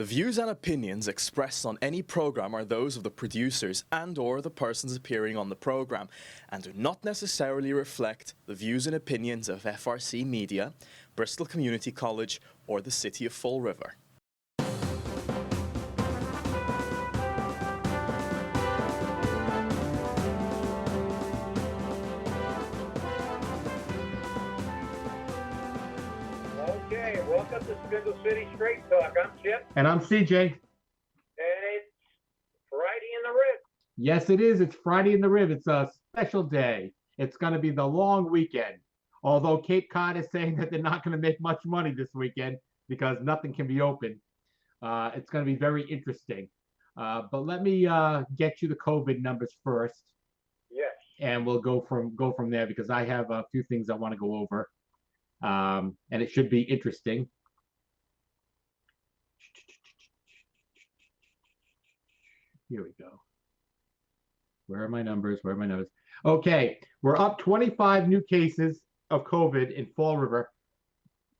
The views and opinions expressed on any program are those of the producers and/or the persons appearing on the program and do not necessarily reflect the views and opinions of FRC Media, Bristol Community College, or the City of Fall River. Okay, welcome to Spindle City Straight Talk. I'm Chip. And I'm CJ. And it's Friday in the Rib. Yes, it is. It's Friday in the Rib. It's a special day. It's going to be the long weekend. Although Cape Cod is saying that they're not going to make much money this weekend because nothing can be open. It's going to be very interesting. But let me get you the COVID numbers first. Yes. And we'll go from there because I have a few things I want to go over. And it should be interesting. Here we go. Where are my numbers? Okay, we're up 25 new cases of COVID in Fall River,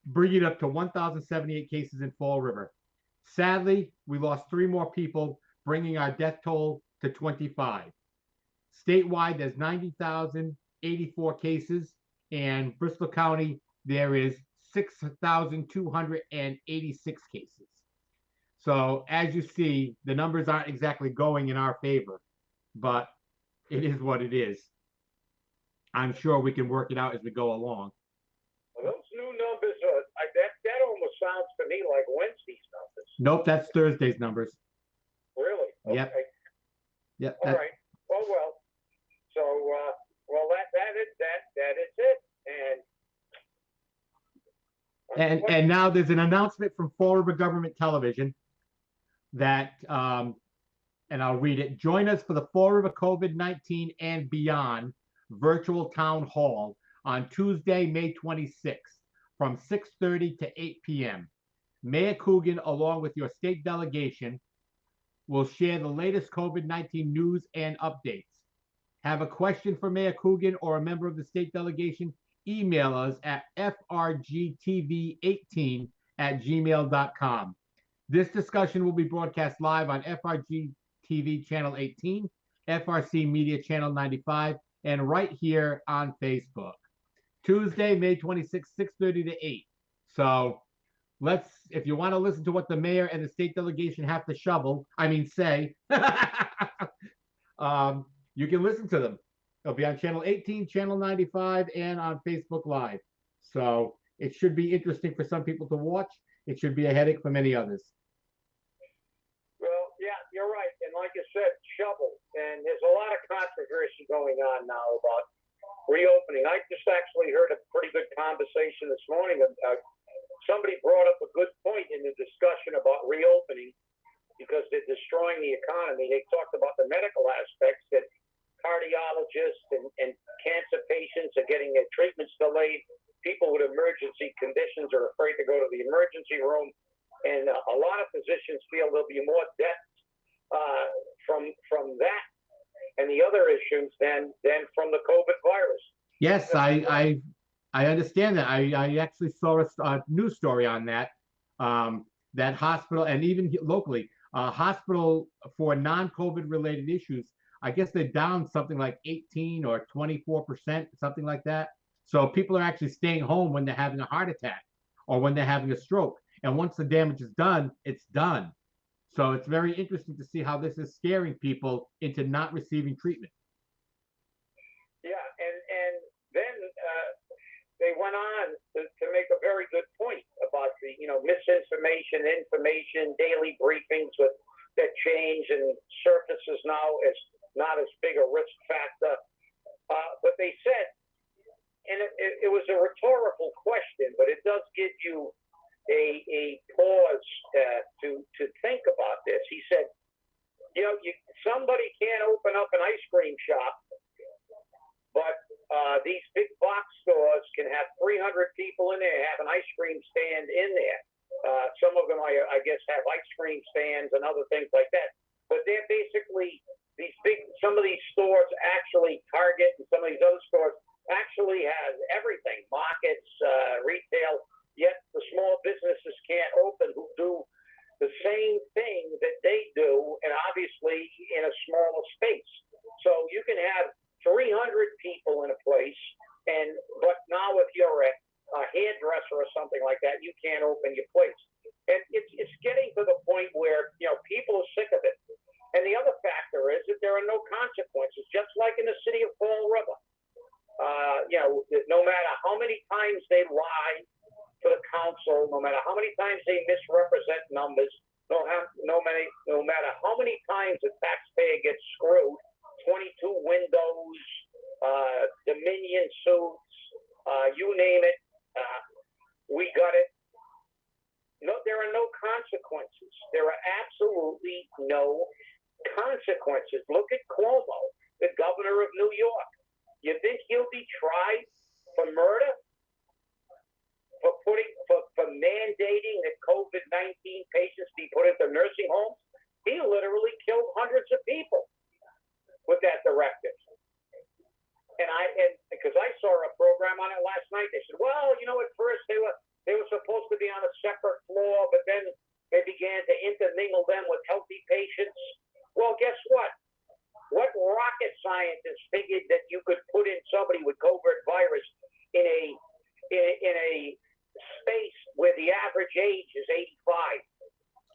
bringing it up to 1,078 cases in Fall River. Sadly, we lost 3 more people, bringing our death toll to 25. Statewide, there's 90,084 cases, and Bristol County, there is 6,286 cases. So as you see, the numbers aren't exactly going in our favor, but it is what it is. I'm sure we can work it out as we go along. Well, those new numbers, that almost sounds to me like Wednesday's numbers. Nope, that's Thursday's numbers. Really? Okay. Yep. Yep. All right. Well. So, that is it. And now there's an announcement from Fall River Government Television that, and I'll read it. Join us for the Fall River COVID-19 and Beyond virtual town hall on Tuesday, May 26th from 6:30 to 8 p.m. Mayor Coogan, along with your state delegation, will share the latest COVID-19 news and updates. Have a question for Mayor Coogan or a member of the state delegation? Email us at frgtv18@gmail.com. This discussion will be broadcast live on FRG TV Channel 18, FRC Media Channel 95, and right here on Facebook. Tuesday, May 26, 6:30 to 8. So if you want to listen to what the mayor and the state delegation have to say, you can listen to them. They'll be on Channel 18, Channel 95, and on Facebook Live. So it should be interesting for some people to watch. It should be a headache for many others. Well, yeah, you're right. And like you said, shovel. And there's a lot of controversy going on now about reopening. I just actually heard a pretty good conversation this morning. Somebody brought up a good point in the discussion about reopening because they're destroying the economy. They talked about the medical aspects that cardiologists and cancer patients are getting their treatments delayed. People with emergency conditions are afraid to go to the emergency room. And a lot of physicians feel there'll be more deaths from that and the other issues than from the COVID virus. Yes, I understand that. I actually saw a news story on that. That hospital, and even locally, hospital for non-COVID related issues, I guess they're down something like 18 or 24%, something like that. So people are actually staying home when they're having a heart attack or when they're having a stroke. And once the damage is done, it's done. So it's very interesting to see how this is scaring people into not receiving treatment. Yeah, and then they went on to make a very good point about the misinformation, information, daily briefings that change and surfaces now as not as big a risk factor. But they said, and it was a rhetorical question, but it does give you a pause to think about this. He said, somebody can't open up an ice cream shop, but these big box stores can have 300 people in there, have an ice cream stand in there. Some of them, I guess, have ice cream stands and other things like that. But they're basically some of these stores actually, Target and some of these other stores actually has everything, markets, retail, yet the small businesses can't open who do the same same thing that they do, and obviously in a smaller space. So you can have 300 people in a place, but now if you're a hairdresser or something like that, you can't open your place. And it's getting to the point where, people are sick of it. And the other factor is that there are no consequences, just like in the city of Fall River. No matter how many times they lie to the council, no matter how many times they misrepresent numbers, no matter how many times the taxpayer gets screwed, 22 windows, Dominion suits, you name it, we got it. No, there are no consequences. There are absolutely no consequences. Look at Cuomo, the governor of New York. You think he'll be tried for murder? For mandating that COVID-19 patients be put into nursing homes? He literally killed hundreds of people with that directive. And because I saw a program on it last night, they said, well, at first they were supposed to be on a separate floor, but then they began to intermingle them with healthy patients. Well, guess what? What rocket scientist figured that you could put in somebody with COVID virus in a space where the average age is 85?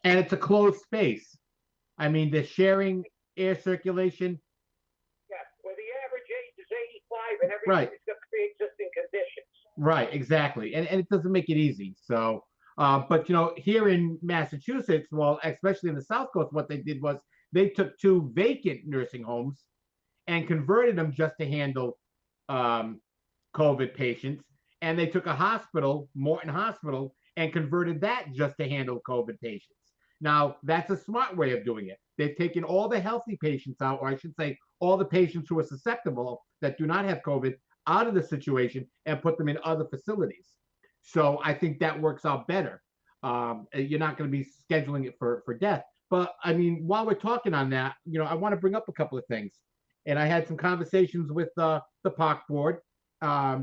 And it's a closed space. I mean, they're sharing air circulation. Yeah, where the average age is 85 and everybody's got pre-existing conditions. Right, exactly. And it doesn't make it easy. So, but, here in Massachusetts, well, especially in the South Coast, what they did was they took 2 vacant nursing homes and converted them just to handle COVID patients. And they took a hospital, Morton Hospital, and converted that just to handle COVID patients. Now, that's a smart way of doing it. They've taken all the healthy patients out, or I should say, all the patients who are susceptible that do not have COVID out of the situation and put them in other facilities. So I think that works out better. You're not going to be scheduling it for death. But I mean, while we're talking on that, I want to bring up a couple of things. And I had some conversations with the park board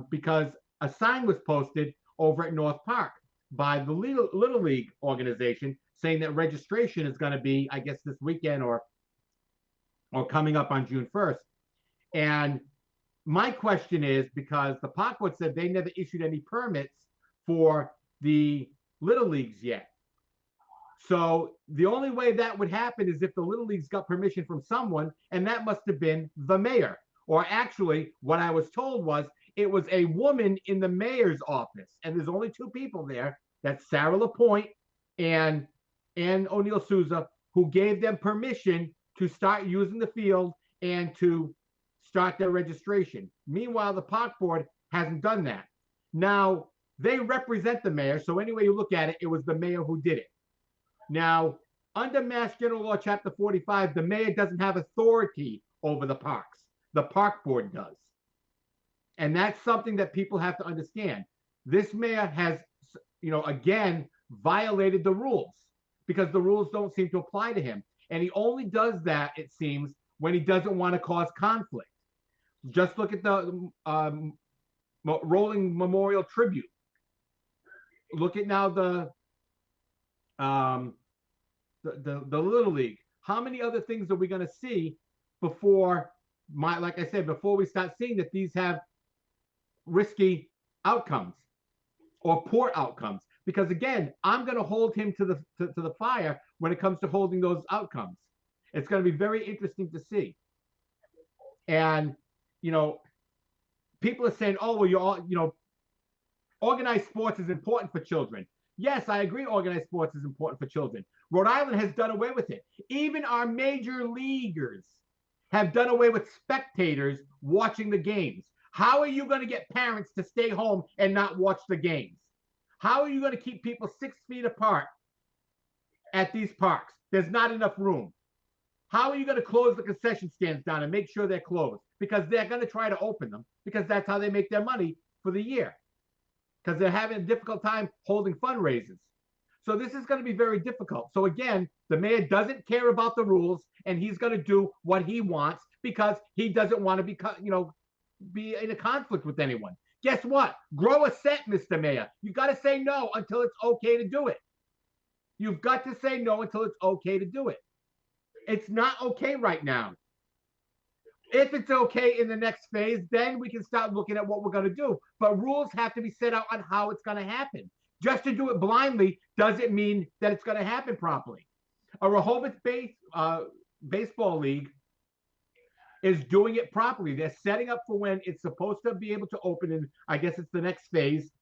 because a sign was posted over at North Park by the Little League organization saying that registration is going to be, I guess, this weekend or coming up on June 1st. And my question is, because the park board said they never issued any permits for the Little Leagues yet. So the only way that would happen is if the Little Leagues got permission from someone, and that must have been the mayor. Or actually, what I was told was it was a woman in the mayor's office, and there's only 2 people there. That's Sarah LaPointe and Ann O'Neill Souza, who gave them permission to start using the field and to start their registration. Meanwhile, the park board hasn't done that. Now, they represent the mayor, so any way you look at it, it was the mayor who did it. Now, under Mass General Law, Chapter 45, the mayor doesn't have authority over the parks. The park board does. And that's something that people have to understand. This mayor has, again, violated the rules because the rules don't seem to apply to him. And he only does that, it seems, when he doesn't want to cause conflict. Just look at the rolling memorial tribute. Look at now the Little League. How many other things are we going to see before we start seeing that these have risky outcomes or poor outcomes? Because again, I'm going to hold him to the fire when it comes to holding those outcomes. It's going to be very interesting to see. And people are saying, "Oh, well, organized sports is important for children." Yes, I agree. Organized sports is important for children. Rhode Island has done away with it. Even our major leaguers have done away with spectators watching the games. How are you going to get parents to stay home and not watch the games? How are you going to keep people 6 feet apart at these parks? There's not enough room. How are you going to close the concession stands down and make sure they're closed? Because they're going to try to open them because that's how they make their money for the year. Because they're having a difficult time holding fundraisers. So this is going to be very difficult. So again, the mayor doesn't care about the rules and he's going to do what he wants because he doesn't want to be in a conflict with anyone. Guess what? Grow a set, Mr. Mayor. You got to say no until it's okay to do it. You've got to say no until it's okay to do it. It's not okay right now. If it's okay in the next phase, then we can start looking at what we're going to do. But rules have to be set out on how it's going to happen. Just to do it blindly doesn't mean that it's going to happen properly. A Rehoboth baseball league is doing it properly. They're setting up for when it's supposed to be able to open in, I guess it's the next phase.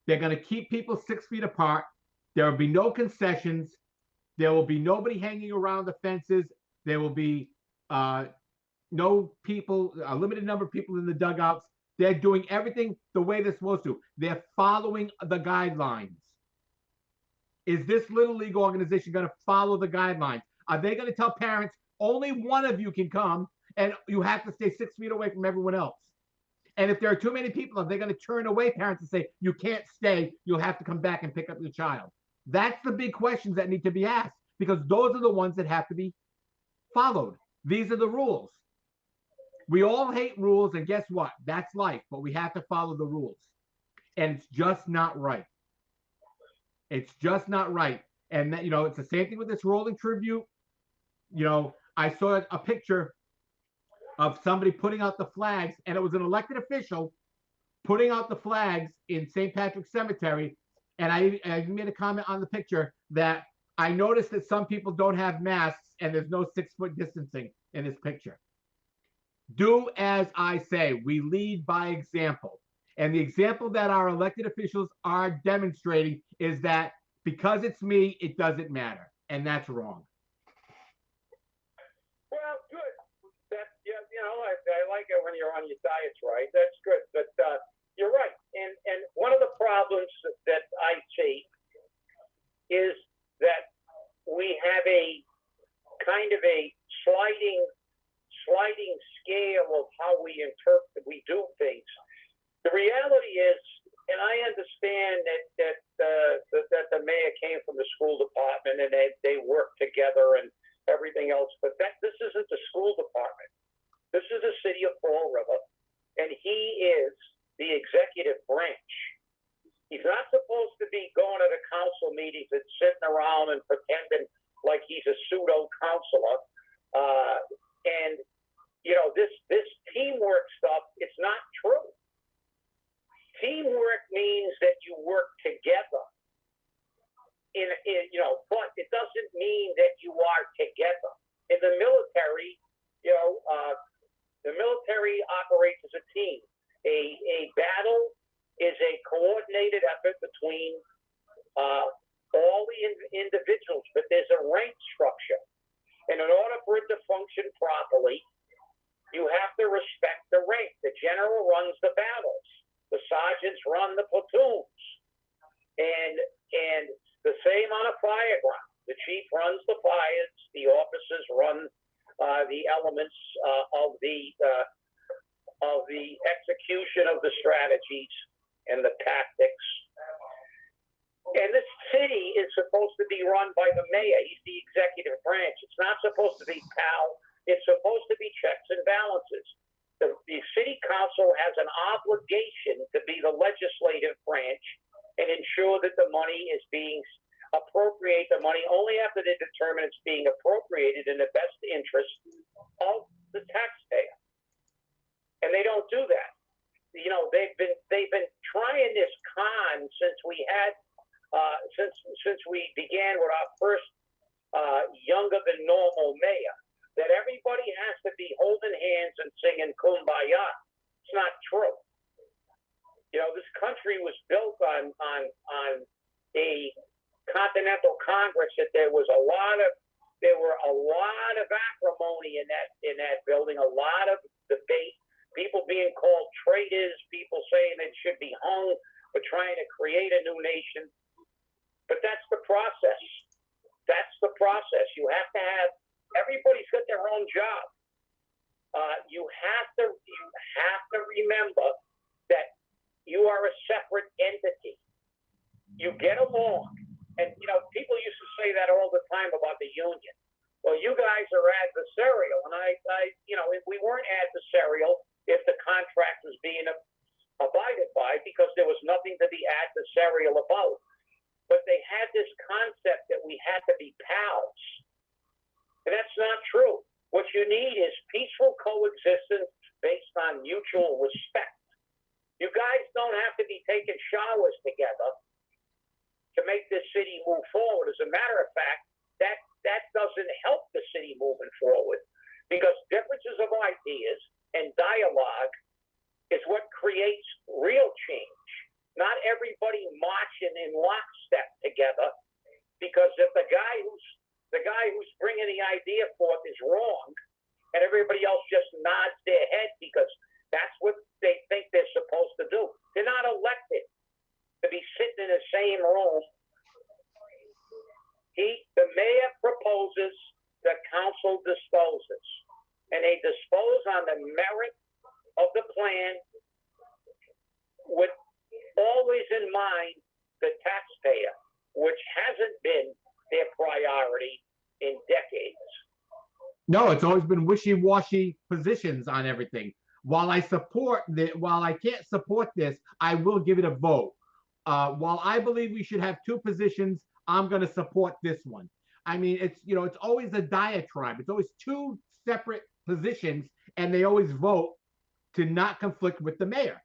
They're going to keep people 6 feet apart. There will be no concessions. There will be nobody hanging around the fences. There will be no people, a limited number of people in the dugouts. They're doing everything the way they're supposed to. They're following the guidelines. Is this Little League organization going to follow the guidelines? Are they going to tell parents, only one of you can come and you have to stay 6 feet away from everyone else? And if there are too many people, are they going to turn away parents and say, you can't stay, you'll have to come back and pick up your child? That's the big questions that need to be asked, because those are the ones that have to be followed. These are the rules. We all hate rules, and guess what? That's life, but we have to follow the rules. And it's just not right. It's just not right. And that, it's the same thing with this rolling tribute. I saw a picture of somebody putting out the flags, and it was an elected official putting out the flags in St. Patrick's Cemetery. And I made a comment on the picture that I noticed that some people don't have masks and there's no 6 foot distancing in this picture. Do as I say. We lead by example. And the example that our elected officials are demonstrating is that because it's me, it doesn't matter. And that's wrong. Well, good. I like it when you're on your diets, right? That's good. But you're right. And one of the problems that I see is that we have a kind of a sliding scale of how we do things. The reality is, and I understand that the mayor came from the school department and they work together and everything else, but this isn't the school department. This is the city of Fall River, and he is the executive branch. He's not supposed to be going to the council meetings and sitting around and pretending like he's a pseudo counselor. And this teamwork stuff, it's not true. Teamwork means that you work together. But it doesn't mean that you are together. In the military, the military operates as a team. A battle is a coordinated effort between all the individuals, but there's a rank structure. And in order for it to function properly, you have to respect the rank. The general runs the battles. The sergeants run the platoons. And the same on a fire ground. The chief runs the fires. The officers run the elements of the execution of the strategies and the tactics. And this city is supposed to be run by the mayor. He's the executive branch. It's not supposed to be PAL. It's supposed to be checks and balances. The city council has an obligation to be the legislative branch and ensure that the money is being appropriate the money only after they determine it's being appropriated in the best interest of the taxpayer. And they don't do that. They've been trying this con since we had since we began with our first younger than normal mayor, that everybody has to be holding hands and singing Kumbaya. It's not true. This country was built on a Continental Congress that there were a lot of acrimony in that building, a lot of debate, people being called traitors, people saying it should be hung for trying to create a new nation. But that's the process. That's the process. You have to have, everybody's got their own job. You have to remember that you are a separate entity. You get along. And, people used to say that all the time about the union. Well, you guys are adversarial. And we weren't adversarial if the contract was being abided by, because there was nothing to be adversarial about. but they had this concept that we had to be pals. And that's not true. What you need is peaceful coexistence based on mutual respect. You guys don't have to be taking showers together to make this city move forward. As a matter of fact, that doesn't help the city moving forward, because differences of ideas and dialogue is what creates real change. Not everybody marching in lockstep together, because if the guy who's bringing the idea forth is wrong, and everybody else just nods their head because that's what they think they're supposed to do. They're not elected to be sitting in the same room. The mayor proposes, the council disposes, and they dispose on the merit of the plan with always in mind the taxpayer, which hasn't been their priority in decades. No, it's always been wishy-washy positions on everything. While I can't support this, I will give it a vote. While I believe we should have two positions, I'm going to support this one. I mean, it's always a diatribe. It's always two separate positions, and they always vote to not conflict with the mayor,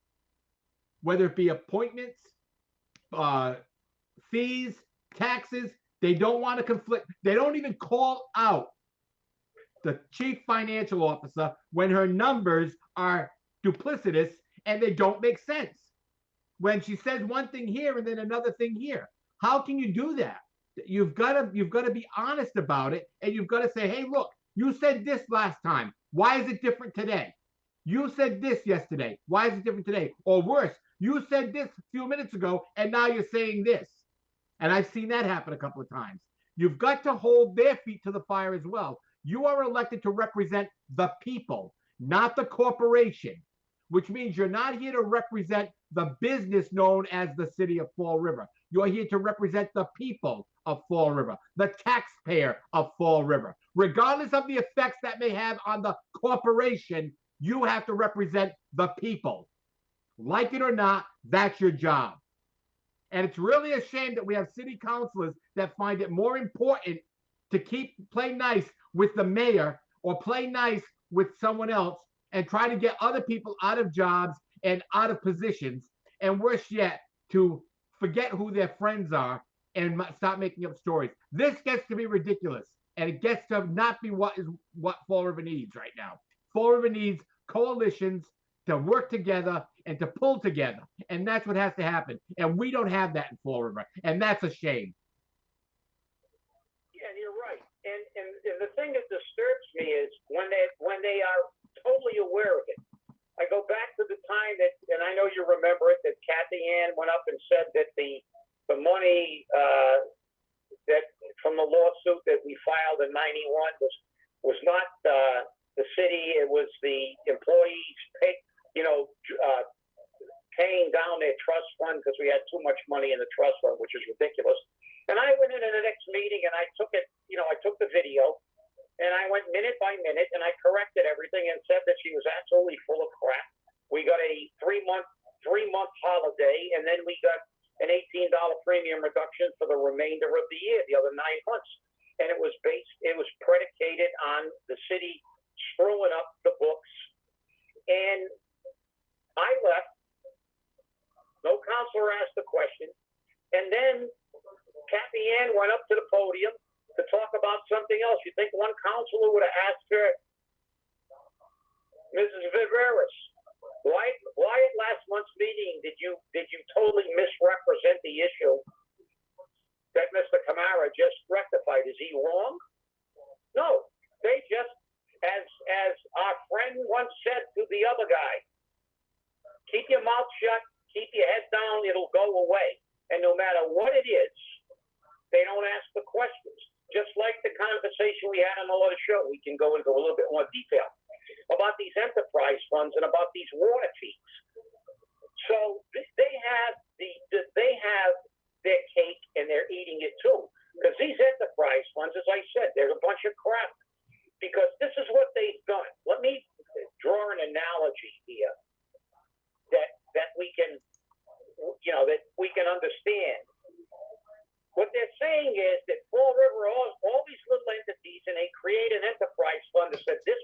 whether it be appointments, fees, taxes. They don't want to conflict. They don't even call out the chief financial officer when her numbers are duplicitous and they don't make sense. When she says one thing here and then another thing here, how can you do that? You've got to be honest about it, and you've got to say, hey, look, you said this last time. Why is it different today? You said this yesterday. Why is it different today? Or worse, you said this a few minutes ago, and now you're saying this. And I've seen that happen a couple of times. You've got to hold their feet to the fire as well. You are elected to represent the people, not the corporation, which means you're not here to represent the business known as the city of Fall River. You're here to represent the people of Fall River, the taxpayer of Fall River. Regardless of the effects that may have on the corporation, you have to represent the people. Like it or not, that's your job. And it's really a shame that we have city councilors that find it more important to play nice with the mayor or play nice with someone else and try to get other people out of jobs and out of positions, and worse yet, to forget who their friends are and start making up stories. This gets to be ridiculous, and it gets to not be what Fall River needs right now. Fall River needs coalitions to work together and to pull together, and that's what has to happen. And we don't have that in Fall River, and that's a shame. Yeah, you're right. And the thing that disturbs me is when they are totally aware of it. I go back to the time that, and I know you remember it, that Kathy Ann went up and said that the money that from the lawsuit that we filed in '91 was not the city; it was the employees paying down their trust fund because we had too much money in the trust fund, which is ridiculous. And I went into the next meeting and I took it, I took the video and I went minute by minute and I corrected everything and said that she was absolutely full of crap. We got a three month holiday, and then we got an $18 premium reduction for the remainder of the year, the other 9 months. And it was predicated on the city screwing up the books. And I left. No counselor asked the question. And then Kathy Ann went up to the podium to talk about something else. You think one counselor would have asked her, Mrs. Viveris, why at last month's meeting did you totally misrepresent the issue that Mr. Camara just rectified? Is he wrong? No. They just, as our friend once said to the other guy, keep your mouth shut, keep your head down, it'll go away. And no matter what it is, they don't ask the questions. Just like the conversation we had on the other show, we can go into a little bit more detail about these enterprise funds and about these water fees. So they have their cake and they're eating it too. Because these enterprise funds, as I said, they're a bunch of crap. Because this is what they've done. Let me draw an analogy here that we can understand. what they're saying is that Fall River, all these little entities, and they create an enterprise fund that said this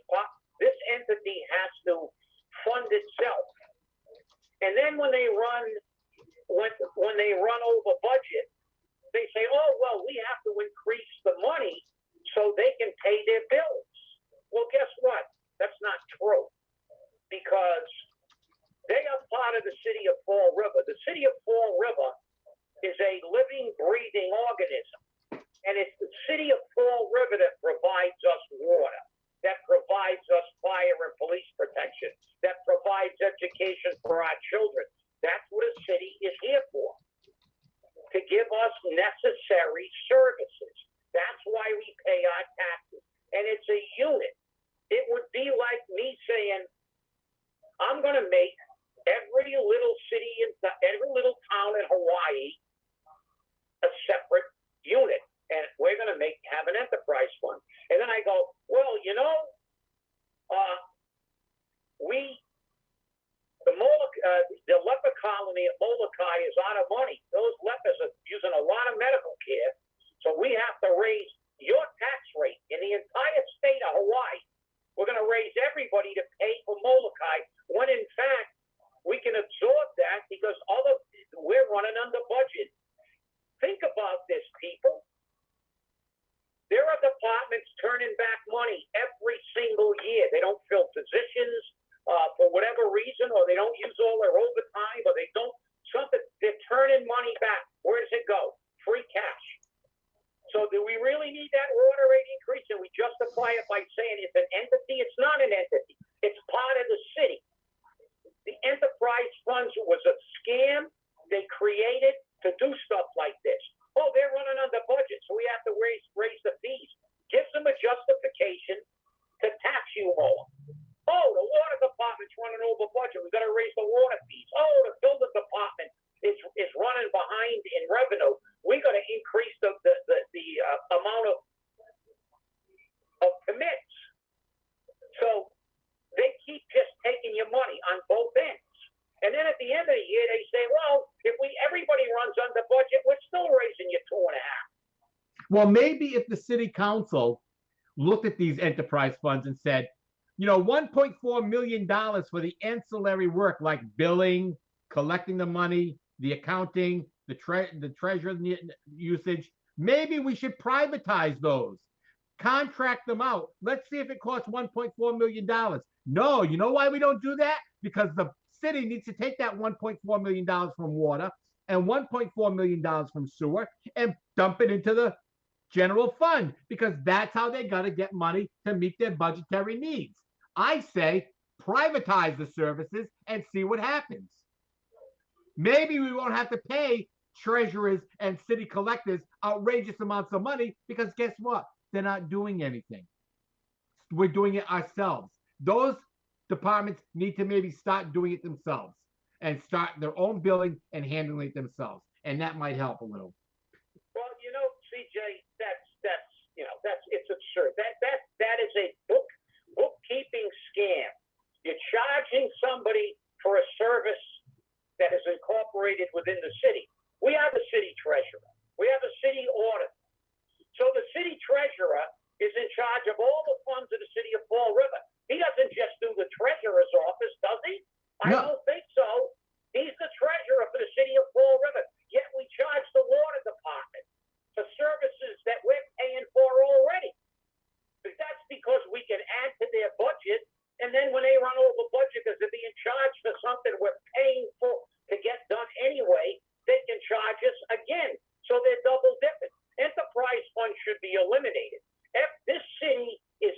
entity has to fund itself. And then when they run over budget, they say, oh, well, we have to increase the money so they can pay their bills. Well, guess what? That's not true, because they are part of the city of Fall River. The city of Fall River is a living, breathing organism. And it's the city of Fall River that provides us water, that provides us fire and police protection, that provides education for our children. That's what a city is here for, to give us necessary services. That's why we pay our taxes. And it's a unit. It would be like me saying, I'm going to make every little city and every little town in Hawaii a separate unit, and we're going to have an enterprise fund. And then I go, well, the leper colony at Molokai is out of money. Those lepers are using a lot of medical care, so we have to raise your tax rate in the entire state of Hawaii. We're going to raise everybody to pay for Molokai, when in fact we can absorb that because we're running under budget. Think about this, people. There are departments turning back money every single year. They don't fill positions for whatever reason, or they don't use all their overtime, or they don't something. They're turning money back. Where does it go? Free cash. So do we really need that water rate increase? And we justify it by saying it's an entity? It's not an entity. It's part of the city. The enterprise funds was a scam they created to do stuff like this. Oh, they're running under budget, so we have to raise the fees. Gives them a justification to tax you more. Oh, the water department's running over budget. We've got to raise the water fees. Oh, the building department is running behind in revenue. We got to increase the amount of permits. So they keep just taking your money on both ends. And then at the end of the year, they say, well, if everybody runs under budget, we're still raising you 2.5. Well, maybe if the city council looked at these enterprise funds and said, $1.4 million for the ancillary work like billing, collecting the money, the accounting, the treasurer usage, maybe we should privatize those. Contract them out. Let's see if it costs $1.4 million. No, you know why we don't do that? Because the city needs to take that $1.4 million from water and $1.4 million from sewer and dump it into the general fund, because that's how they got to get money to meet their budgetary needs. I say privatize the services and see what happens. Maybe we won't have to pay treasurers and city collectors outrageous amounts of money, because guess what? They're not doing anything. We're doing it ourselves. Those departments need to maybe start doing it themselves and start their own billing and handling it themselves. And that might help a little. Well, CJ, it's absurd. That is a bookkeeping scam. You're charging somebody for a service that is incorporated within the city. We have a city treasurer. We have a city auditor. So the city treasurer is in charge of all the funds of the city of Fall River. He doesn't just do the treasurer's office, does he? I don't think so. He's the treasurer for the city of Fall River. Yet we charge the water department for services that we're paying for already. But that's because we can add to their budget, and then when they run over budget because they're being charged for something we're paying for to get done anyway, they can charge us again. So they're double dipping. Enterprise funds should be eliminated. If this city is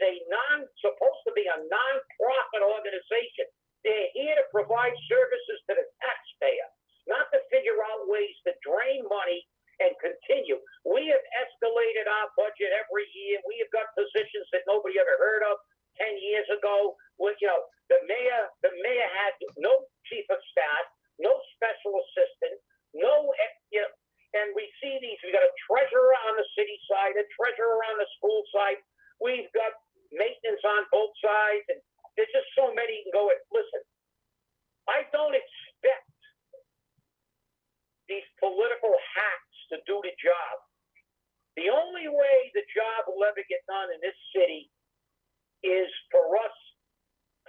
supposed to be a non-profit organization, they're here to provide services to the taxpayer, not to figure out ways to drain money and continue. We have escalated our budget every year. We have got positions that nobody ever heard of 10 years ago. The mayor had no chief of staff, no special assistant, and we see these. We got a treasurer on the city side, a treasurer on the school side. We've got maintenance on both sides, and there's just so many you can go. Listen, I don't expect these political hacks to do the job. The only way the job will ever get done in this city is for us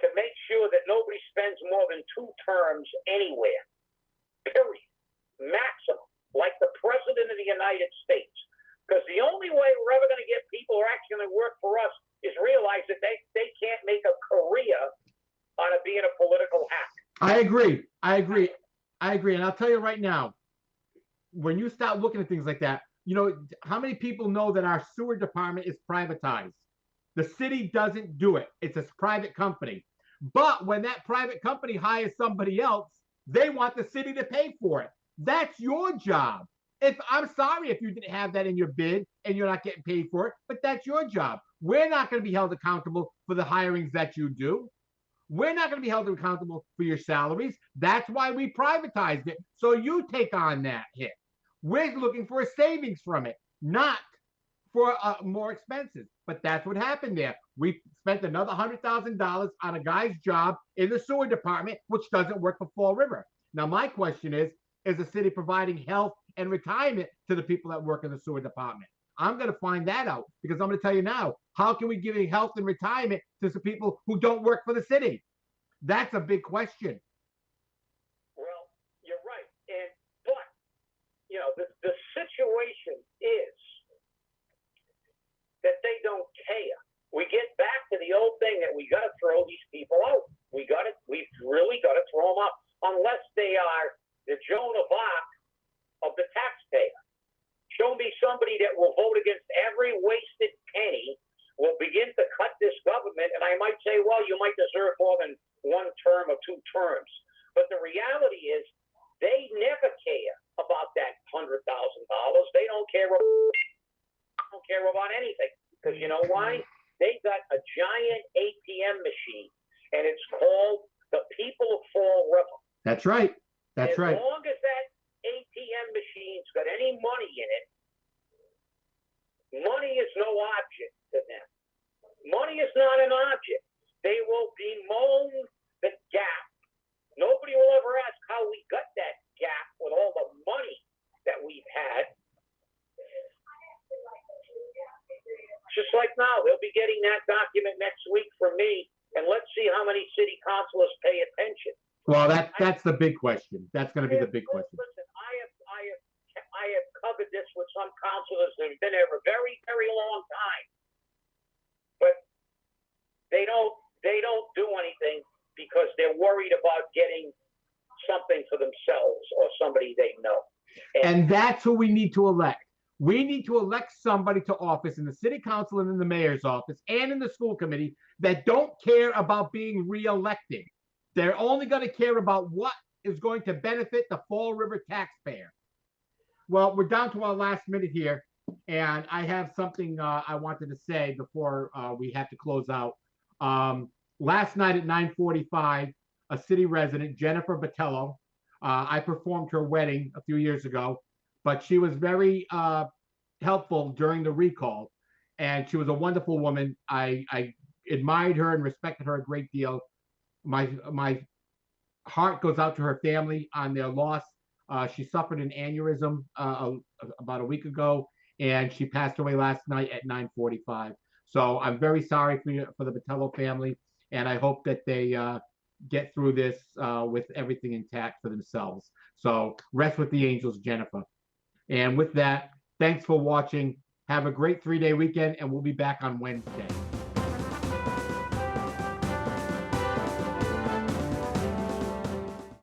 to make sure that nobody spends more than 2 terms anywhere. Period. Maximum. Like the President of the United States. Because the only way we're ever going to get people who are actually going to work for us is realize that they can't make a career out of being a political hack. I agree. And I'll tell you right now, when you start looking at things like that, you know, how many people know that our sewer department is privatized? The city doesn't do it. It's a private company. But when that private company hires somebody else, they want the city to pay for it. That's your job. I'm sorry if you didn't have that in your bid and you're not getting paid for it, but that's your job. We're not going to be held accountable for the hirings that you do. We're not going to be held accountable for your salaries. That's why we privatized it. So you take on that hit. We're looking for a savings from it, not for more expenses. But that's what happened there. We spent another $100,000 on a guy's job in the sewer department, which doesn't work for Fall River. Now, my question is the city providing health and retirement to the people that work in the sewer department? I'm going to find that out, because I'm going to tell you now, how can we give health and retirement to some people who don't work for the city? That's a big question. Well, you're right. But, you know, the situation is that they don't care. We get back to the old thing that we got to throw these people out. We've really got to throw them out, unless they are the Joan of Arc of the taxpayer. Show me somebody that will vote against every wasted penny, will begin to cut this government, and I might say, well, you might deserve more than 1 term or 2 terms. But the reality is, they never care about that $100,000. They don't care about anything. Because you know why? They got a giant ATM machine, and it's called the People of Fall River. That's right. That's right. As long as that ATM machine's got any money in it, money is no object to them. Money is not an object. They will bemoan the gap. Nobody will ever ask how we got that gap with all the money that we've had. Just like now, they'll be getting that document next week from me, and let's see how many city councilors pay attention. Well, that's the big question. That's going to be the big question. Listen, I have covered this with some councilors that have been there for a very, very long time, but they don't do anything because they're worried about getting something for themselves or somebody they know. And that's who we need to elect. We need to elect somebody to office in the city council and in the mayor's office and in the school committee that don't care about being reelected. They're only going to care about what is going to benefit the Fall River taxpayer. Well, we're down to our last minute here, and I have something I wanted to say before we have to close out. Last night at 9:45, a city resident, Jennifer Botelho, I performed her wedding a few years ago, but she was very helpful during the recall, and she was a wonderful woman. I admired her and respected her a great deal. My heart goes out to her family on their loss. She suffered an aneurysm about a week ago, and she passed away last night at 9:45. So I'm very sorry for the Botelho family, and I hope that they get through this with everything intact for themselves. So rest with the angels, Jennifer. And with that, thanks for watching. Have a great 3-day weekend, and we'll be back on Wednesday.